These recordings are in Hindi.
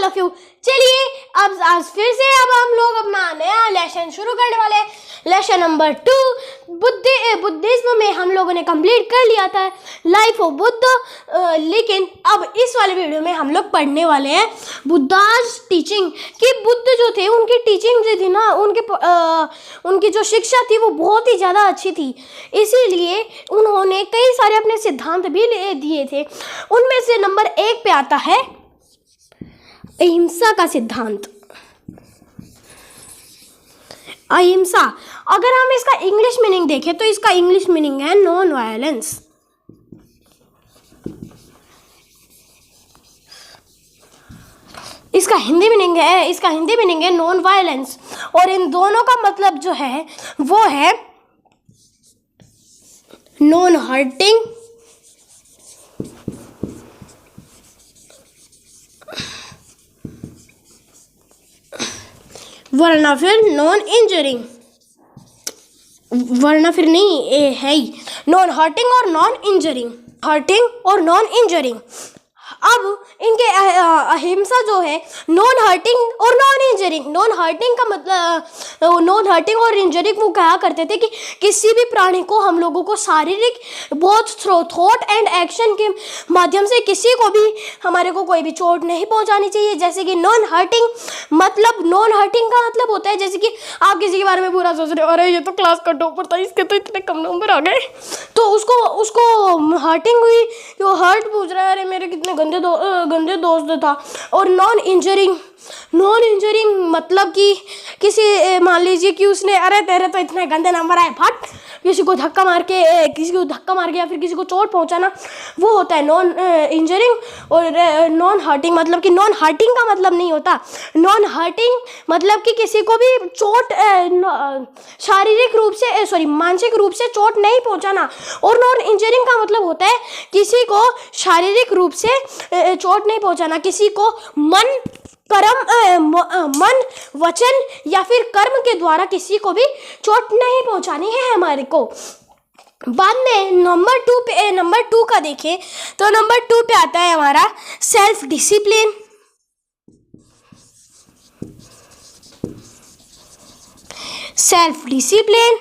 All of you. चलिए अब आज फिर से अब हम लोग अपना नया लेसन शुरू करने वाले हैं। लेसन नंबर 2 बुद्धिज्म में हम लोगों ने कंप्लीट कर लिया था लाइफ ऑफ बुद्ध, लेकिन अब इस वाले वीडियो में हम लोग पढ़ने वाले हैं बुद्धाज टीचिंग कि बुद्ध जो थे उनकी टीचिंग जो थी ना, उनकी जो शिक्षा थी वो बहुत ही ज़्यादा अच्छी थी। इसीलिए उन्होंने कई सारे अपने सिद्धांत भी दिए थे। उनमें से नंबर 1 पे आता है अहिंसा का सिद्धांत। अहिंसा, अगर हम इसका इंग्लिश मीनिंग देखें तो इसका इंग्लिश मीनिंग है नॉन वायलेंस। इसका हिंदी मीनिंग है नॉन वायलेंस, और इन दोनों का मतलब जो है वो है नॉन हर्टिंग वरना फिर नॉन इंजरिंग, वरना फिर नहीं है ही नॉन हर्टिंग और नॉन इंजरिंग। अब इनके अहिंसा जो है नॉन हर्टिंग और नॉन इंजरिंग। नॉन हर्टिंग का मतलब, नॉन हर्टिंग और इंजरिंग वो कहा करते थे कि किसी भी प्राणी को हम लोगों को शारीरिक बहुत थॉट एंड एक्शन के माध्यम से किसी को भी हमारे को कोई भी चोट नहीं पहुंचानी चाहिए। जैसे कि नॉन हर्टिंग का मतलब होता है जैसे कि आप किसी के बारे में बुरा सोच रहे हो, अरे ये तो क्लास का टॉपर था, इसके तो इतने कम नंबर आ गए, तो उसको हर्टिंग हुई, वो हर्ट पूछ रहा है, अरे मेरे कितने गंदे दोस्त था। और नॉन इंजरिंग मतलब कि किसी, मान लीजिए कि उसने, अरे तेरे तो इतने गंदे नंबर आए, फट, किसी को धक्का मार के या फिर किसी को चोट पहुंचाना, वो होता है नॉन इंजरिंग। और नॉन हर्टिंग मतलब कि नॉन हर्टिंग का मतलब नहीं होता, नॉन हर्टिंग मतलब कि किसी को भी चोट शारीरिक रूप से मानसिक रूप से चोट नहीं पहुंचाना। और नॉन इंजरिंग का मतलब होता है किसी को शारीरिक रूप से चोट नहीं पहुंचाना, किसी को मन, वचन या फिर कर्म के द्वारा किसी को भी चोट नहीं पहुंचानी है हमारे को। बाद में नंबर 2 का देखें तो नंबर 2 पे आता है हमारा सेल्फ डिसिप्लिन। सेल्फ डिसिप्लिन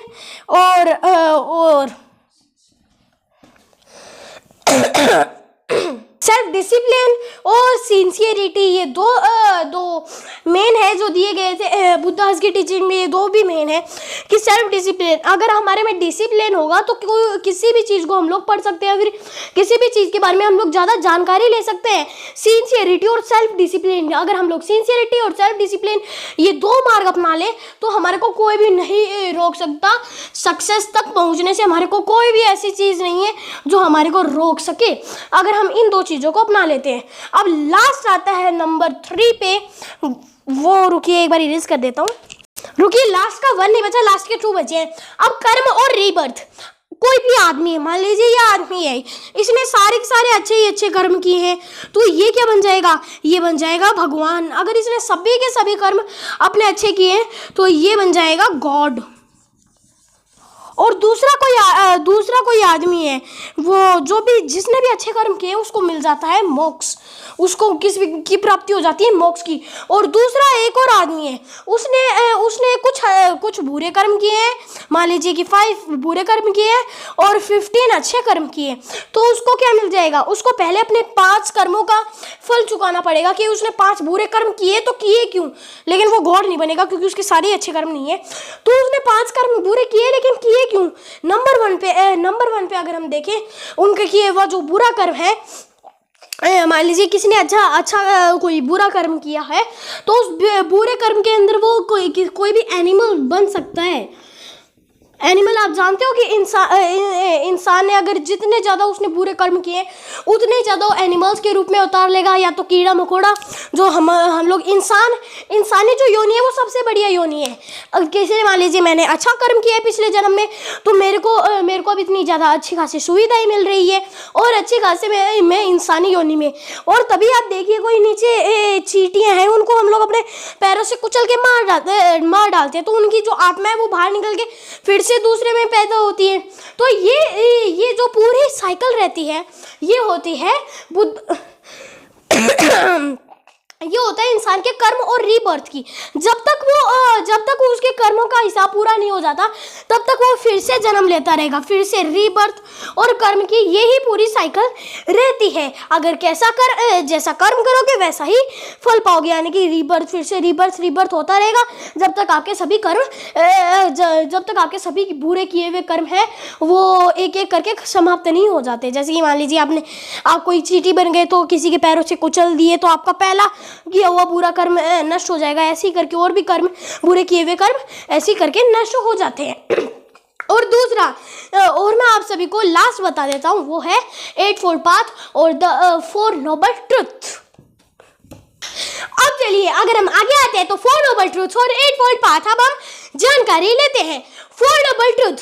और सिंसियरिटी, ये दो मेन है जो दिए गए थे बुद्धास की टीचिंग में। ये दो भी मेन है कि सेल्फ डिसिप्लिन, अगर हमारे में डिसिप्लिन होगा तो किसी भी चीज़ को हम लोग पढ़ सकते हैं, फिर किसी भी चीज़ के बारे में हम लोग ज़्यादा जानकारी ले सकते हैं। सिंसियरिटी और सेल्फ डिसिप्लिन, अगर हम लोग सिंसियरिटी और सेल्फ डिसिप्लिन ये दो मार्ग अपना ले तो हमारे को कोई भी नहीं रोक सकता। सक्सेस तक पहुँचने से हमारे को कोई भी ऐसी चीज़ नहीं है जो हमारे को रोक सके, अगर हम इन दो चीज़ों को अपना लेते हैं। अब लास्ट आता है नंबर 3 पे, वो रुकिए एक बार इरेज कर देता हूँ, रुकिए, लास्ट का 1 नहीं बचा, लास्ट के 2 बचे हैं। अब कर्म और रीबर्थ, कोई भी आदमी है, मान लीजिए ये आदमी है, इसने सारे अच्छे कर्म किए हैं, तो ये क्या बन जाएगा, ये बन जाएगा भगवान। अगर इसने सभी के सभी कर्म अपने अच्छे किए हैं तो ये बन जाएगा गॉड। और दूसरा कोई आदमी है, वो जिसने भी अच्छे कर्म किए उसको मिल जाता है मोक्ष, उसको किसी की प्राप्ति हो जाती है मोक्ष की। और दूसरा एक और आदमी है, उसने कुछ बुरे कर्म किए हैं, मान लीजिए कि 5 बुरे कर्म किए हैं और 15 अच्छे कर्म किए, तो उसको क्या मिल जाएगा, उसको पहले अपने 5 कर्मों का फल चुकाना पड़ेगा कि उसने 5 बुरे कर्म किए तो किए क्यों, लेकिन वो गॉड नहीं बनेगा क्योंकि उसके सारे अच्छे कर्म नहीं है। तो उसने 5 कर्म बुरे किए लेकिन किए क्यों, नंबर 1 पे अगर हम देखें उनके किए हुआ जो बुरा कर्म है, मान लीजिए किसी ने अच्छा कोई बुरा कर्म किया है तो उस बुरे कर्म के अंदर वो कोई भी एनिमल बन सकता है। एनिमल आप जानते हो कि इंसान ने अगर जितने ज़्यादा उसने बुरे कर्म किए उतने ज़्यादा एनिमल्स के रूप में उतार लेगा, या तो कीड़ा मकोड़ा। जो हम लोग इंसानी जो योनि है वो सबसे बढ़िया योनि है। अब किसी ने, मान लीजिए मैंने अच्छा कर्म किया है पिछले जन्म में, तो मेरे को अब इतनी ज़्यादा अच्छी खासी सुविधाएं मिल रही है और अच्छी खासी मैं इंसानी योनि में। और तभी आप देखिए कोई नीचे चींटियाँ हैं, उनको हम लोग अपने पैरों से कुचल के मार डालते हैं, तो उनकी जो आत्मा है वो बाहर निकल के फिर से दूसरे में पैदा होती है। तो ये जो पूरी साइकिल रहती है ये होती है ये होता है इंसान के कर्म और रीबर्थ की। जब तक वो उसके कर्मों का हिसाब पूरा नहीं हो जाता तब तक वो फिर से जन्म लेता रहेगा, फिर से रीबर्थ और कर्म की यही पूरी साइकिल रहती है। अगर जैसा कर्म करोगे वैसा ही फल पाओगे, यानी कि रीबर्थ, फिर से रीबर्थ होता रहेगा जब तक आपके सभी बुरे किए हुए कर्म हैं वो एक एक करके समाप्त नहीं हो जाते। जैसे कि मान लीजिए आप कोई चींटी बन गए तो किसी के पैरों से कुचल दिए तो आपका पहला किया हुआ बुरा कर्म नष्ट हो जाएगा। ऐसे ही करके और भी कर्म, बुरे किए हुए कर्म ऐसे ही करके नष्ट हो जाते हैं। और दूसरा, और मैं आप सभी को लास्ट बता देता हूँ, वो है 8-fold पाथ और द 4 नोबल ट्रुथ। अब चलिए अगर हम आगे आते हैं तो 4 नोबल ट्रुथ और 8-fold पाथ अब हम जानकारी लेते हैं। 4 नोबल ट्रुथ,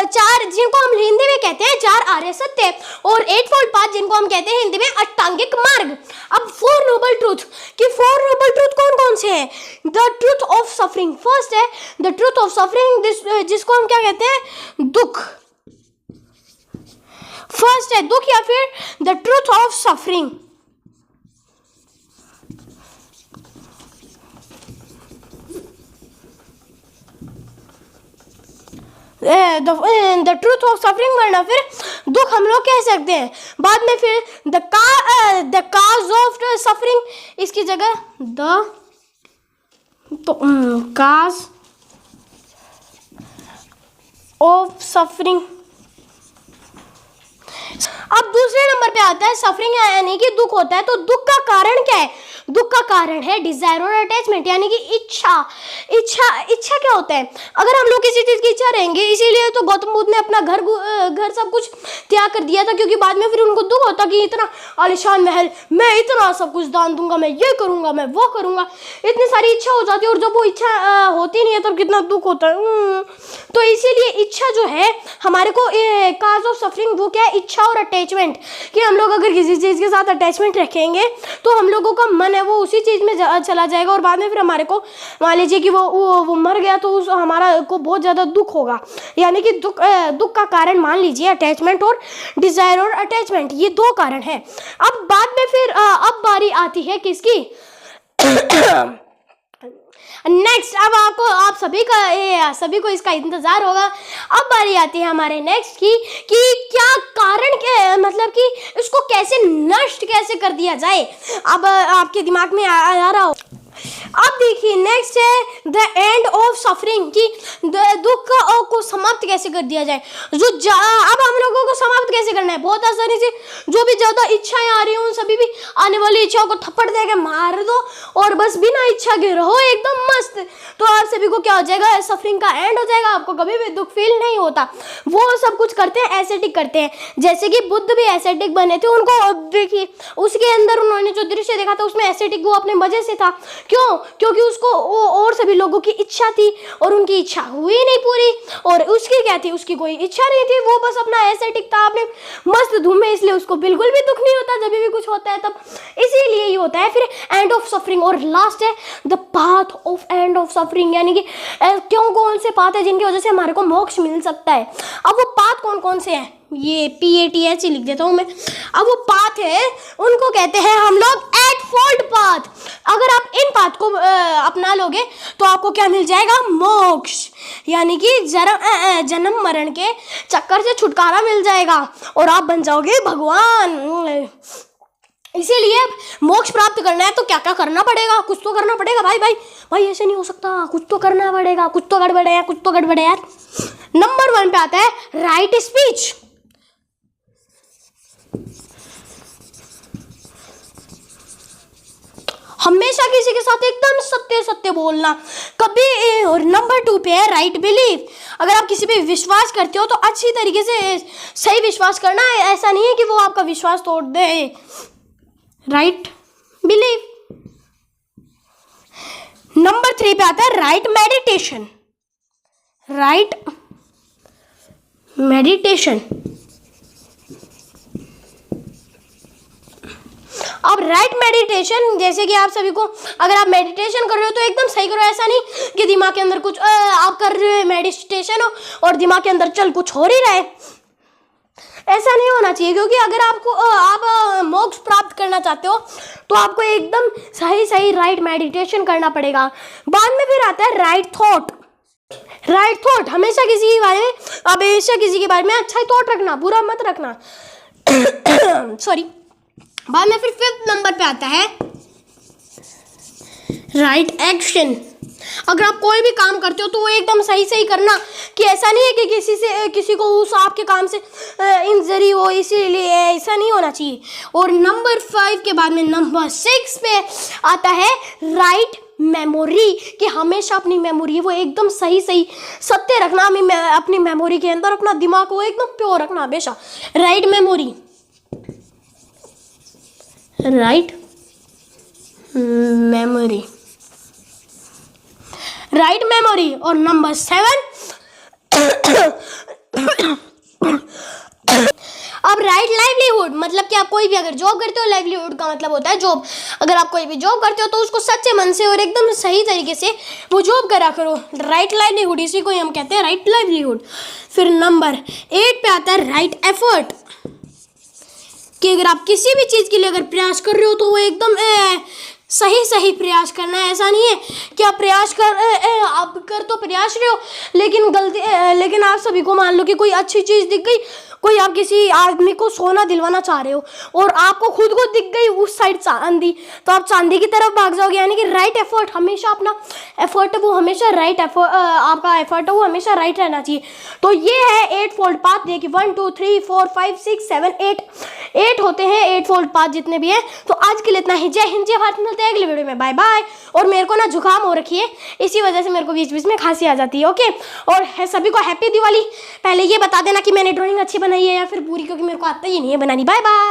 4 जिनको हम हिंदी में कहते हैं 4 आर्य सत्य, और 8-fold पाथ जिनको हम कहते हैं हिंदी में अष्टांगिक मार्ग। अब 4 नोबल ट्रुथ कि 4 नोबल ट्रुथ कौन कौन से हैं? The truth of suffering, first है द ट्रुथ ऑफ सफरिंग, जिसको हम क्या कहते हैं? दुख। फर्स्ट है दुख, या फिर the truth of suffering. The truth of suffering, वरना फिर दुख हम लोग कह सकते हैं। बाद में फिर द काज ऑफ सफरिंग, इसकी जगह काज ऑफ सफरिंग। अब दूसरे नंबर पे आता है सफरिंग, यानी कि दुख होता है। तो दुख का कारण क्या है? दुख का कारण है डिजायर और अटैचमेंट, यानी कि इच्छा क्या होता है? अगर हम लोग किसी चीज की इच्छा रहेंगे, इसीलिए तो गौतम बुद्ध ने अपना घर सब कुछ त्याग कर दिया था, क्योंकि बाद में फिर उनको दुख होता कि इतना आलिशान महल, मैं इतना सब कुछ दान दूंगा, मैं ये करूंगा, मैं वो करूंगा, इतनी सारी इच्छा हो जाती है और जब वो इच्छा होती नहीं है तब कितना दुख होता है। तो इसीलिए इच्छा जो है हमारे को काज ऑफ सफरिंग वो क्या है? इच्छा और अटैचमेंट, कि हम लोग अगर किसी चीज के साथ अटैचमेंट रखेंगे तो हम लोगों का मन है वो उसी चीज में चला जाएगा, और बाद में फिर हमारे को मान लीजिए कि वो मर गया तो हमारा को बहुत ज्यादा दुख होगा। यानी कि दुख का कारण मान लीजिए अटैचमेंट और डिजायर और अटैचमेंट, ये 2 कारण है। अब बाद में फिर अब बारी आती है किसकी? नेक्स्ट, अब आप सभी को इसका इंतजार होगा। अब बारी आती है हमारे नेक्स्ट की कि क्या कारण क्या, मतलब कि इसको कैसे नष्ट कैसे कर दिया जाए। अब आपके दिमाग में आ रहा हो। अब देखिए नेक्स्ट है द एंड ऑफ सफरिंग, कि दुख को समाप्त कैसे कर दिया जाए। अब हम लोगों को समाप्त कैसे करना है? बहुत आसानी से, जो भी ज्यादा इच्छाएं आ रही हो उन सभी भी आने वाली इच्छाओं को थप्पड़ देके मार दो और बस बिना इच्छा के रहो एकदम मस्त। तो आप सभी को क्या हो जाएगा? सफरिंग का एंड हो जाएगा, आपको कभी भी दुख फील नहीं होता। वो सब कुछ करते हैं एसेटिक करते हैं, जैसे कि बुद्ध भी एसेटिक बने थे। उनको देखिए उसके अंदर उन्होंने जो दृश्य देखा था उसमें एसेटिक वो अपने मजे से था। क्यों? क्योंकि उसको और सभी लोगों की इच्छा थी और उनकी इच्छा हुई नहीं पूरी, और उसकी क्या थी? उसकी कोई इच्छा नहीं थी, वो बस अपना एसेटिक था, अपने मस्त धूम में, इसलिए उसको बिल्कुल भी दुख नहीं होता। जब भी कुछ होता है तब इसीलिए ही होता है। फिर एंड ऑफ सफरिंग, और लास्ट है the path of end of suffering, यानी कि क्यों कौन से पाथ है जिनकी वजह से हमारे को मोक्ष मिल सकता है। अब वो पाथ कौन कौन से हैं? ये PATH लिख देता हूं मैं। अब वो पाथ है उनको कहते हैं हम लोग 8-fold पाथ। अगर आप इन पाथ को अपना लोगे तो आपको क्या मिल जाएगा? मोक्ष, यानी कि जन्म मरण के चक्कर से छुटकारा मिल जाएगा और आप बन जाओगे भगवान। इसीलिए मोक्ष प्राप्त करना है तो क्या क्या करना पड़ेगा? कुछ तो करना पड़ेगा भाई ऐसे नहीं हो सकता, कुछ तो करना पड़ेगा, कुछ तो गड़बड़ है यार। नंबर 1 पे आता है राइट स्पीच। हमेशा किसी के साथ एकदम सत्य बोलना कभी। और नंबर 2 पे है राइट बिलीफ। अगर आप किसी पे विश्वास करते हो तो अच्छी तरीके से सही विश्वास करना है, ऐसा नहीं है कि वो आपका विश्वास तोड़ दे। Right belief. नंबर 3 पे आता है राइट मेडिटेशन। अब राइट मेडिटेशन, जैसे कि आप सभी को अगर आप मेडिटेशन कर रहे हो तो एकदम सही करो। ऐसा नहीं कि दिमाग के अंदर कुछ आप कर रहे हो मेडिटेशन हो और दिमाग के अंदर चल कुछ हो ही रहा है। ऐसा नहीं होना चाहिए, क्योंकि अगर आप मोक्ष प्राप्त करना चाहते हो तो आपको एकदम सही सही राइट मेडिटेशन करना पड़ेगा। बाद में फिर आता है राइट थॉट। राइट थॉट, हमेशा किसी के बारे में अच्छा ही थॉट रखना, बुरा मत रखना। सॉरी। बाद में फिर 5th नंबर पे आता है राइट एक्शन। अगर आप कोई भी काम करते हो तो वो एकदम सही सही करना, कि ऐसा नहीं है कि किसी को उस आपके काम से इंजरी हो, इसीलिए ऐसा नहीं होना चाहिए। और नंबर 5 के बाद में नंबर 6 पे आता है राइट मेमोरी, कि हमेशा अपनी मेमोरी वो एकदम सही सही सत्य रखना, अपनी मेमोरी के अंदर अपना दिमाग को एकदम प्योर रखना हमेशा। Write memory, write memory, write memory. और नंबर 7 अब राइट लाइवलीहुड, मतलब कि आप कोई भी अगर जॉब करते हो, लाइवलीहुड का मतलब होता है जॉब। अगर आप कोई भी जॉब करते हो तो उसको सच्चे मन से और एकदम सही तरीके से वो जॉब करा करो। राइट लाइवलीहुड, इसी को हम कहते हैं राइट लाइवलीहुड। फिर नंबर 8 पे आता है राइट एफर्ट, कि अगर आप किसी भी चीज़ के लिए अगर प्रयास कर रहे हो तो वो एकदम सही सही प्रयास करना है। ऐसा नहीं है कि आप आप कर तो प्रयास रहे हो, लेकिन आप सभी को मान लो कि कोई अच्छी चीज़ दिख गई, कोई आप किसी आदमी को सोना दिलवाना चाह रहे हो और आपको खुद को दिख गई उस साइड चांदी, तो आप चांदी की तरफ भाग जाओगे। यानी कि राइट एफर्ट, हमेशा अपना एफर्ट वो हमेशा राइट एफर्ट, आपका एफर्ट वो हमेशा राइट रहना चाहिए। तो ये है 8 फोल्ड पाथ। देखिए 1 2 3 4 5 6 7 8 होते हैं 8 फोल्ड पाथ जितने भी हैं। तो आज के लिए इतना ही। जय हिंद, जय भारत। मिलते हैं अगले वीडियो में। Bye bye. और मेरे को ना जुकाम हो रखी है, इसी वजह से मेरे को बीच बीच में खांसी आ जाती है। ओके, और सभी को हैप्पी दिवाली। पहले ये बता देना कि मैंने ड्राइंग अच्छी बनाई है या फिर पूरी, क्योंकि मेरे को आता ही नहीं है बनानी। Bye bye.